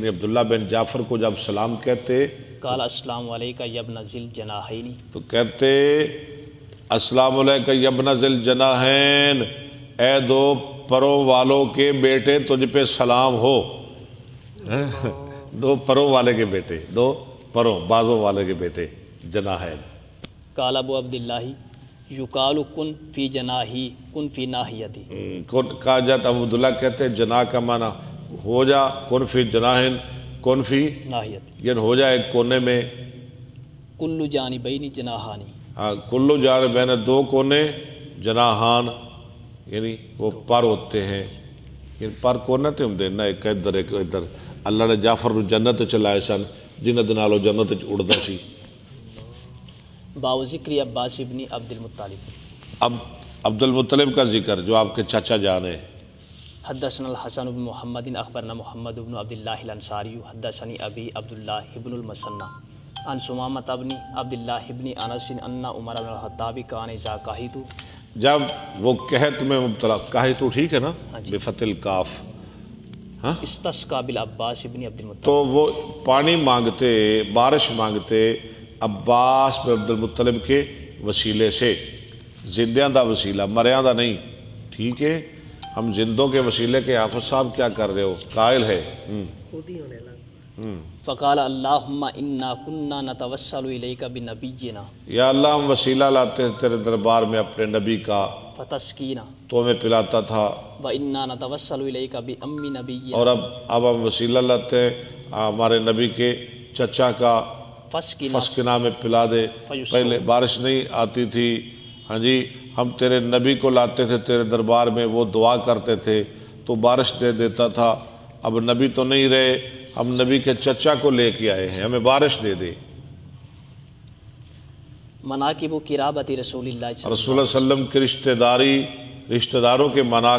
عبداللہ بن جعفر کو جب سلام کہتے قال السلام علیکہ یبن ذی الجناحین، تو کہتے السلام علیکہ یبن ذی الجناحین، اے دو پروں والوں کے بیٹے تجھ پہ سلام ہو۔ دو پروں والے کے بیٹے، دو پروں بازوں والے کے بیٹے جناحین۔ قال ابو عبداللہ یقال کن فی جناحی کن فی ناحیتی، کہا جاتا ابو عبداللہ کہتے جناح کا معنی ہو جا، کن فی جناحین کن فی ناحیتی، یعنی ہو جائے ایک کونے میں، کل جانبین جناحانی، ہاں کلو جانبین دو کونے، جناحان یعنی وہ پر ہوتے ہیں، یعنی پر کونے تے ہوں دینا ایک ادھر ایک ادھر۔ اللہ نے جعفر نو جنت چلائے سن جنہ دے نالوں جنت اڑدا سی۔ باب ذکر عباس ابن عبد المطلب۔ اب عبد المطلب کا ذکر جو آپ کے چچا جان ہیں۔ حدثنا الحسن بن محمد اخبرنا محمد بن عبد اللہ الانصاری حدثنی ابی عبد اللہ بن المثنى عن سمامة بن عبد اللہ بن انس ان عمر بن الخطاب کان اذا قحط، جب وہ قحط میں مبتلا، قحط ٹھیک ہے نا بفتح الکاف، ہاں استسقى بالعباس بن عبد المطلب، تو وہ پانی مانگتے، بارش مانگتے عباس بن عبد المطلب کے وسیلے سے، زندیاں دا وسیلہ، مریاں دا نہیں، ٹھیک ہے؟ ہم زندوں کے وسیلے کے حافظ صاحب کیا کر رہے ہو؟ قائل ہے فقال اللہم انا کننا نتوسل الیک بنبینا، یا اللہ ہم وسیلہ لاتے ہیں تیرے دربار میں اپنے نبی کا، فتسقینا، تو ہمیں پلاتا تھا، وانا نتوسل الیک بام نبینا، اور اب ہم وسیلہ لاتے ہیں ہمارے نبی کے چچا کا، فسقنا، فسقنا میں پلا دے۔ پہلے بارش نہیں آتی تھی، ہاں جی، ہم تیرے نبی کو لاتے تھے تیرے دربار میں، وہ دعا کرتے تھے تو بارش دے دیتا تھا۔ اب نبی تو نہیں رہے، ہم نبی کے چچا کو لے کے آئے ہیں، ہمیں بارش دے دے۔ مناقب قرابت رسول اللہ صلی اللہ علیہ وسلم، رسول اللہ صلی اللہ علیہ وسلم کی رشتہ داری، رشتہ داروں کے مناقب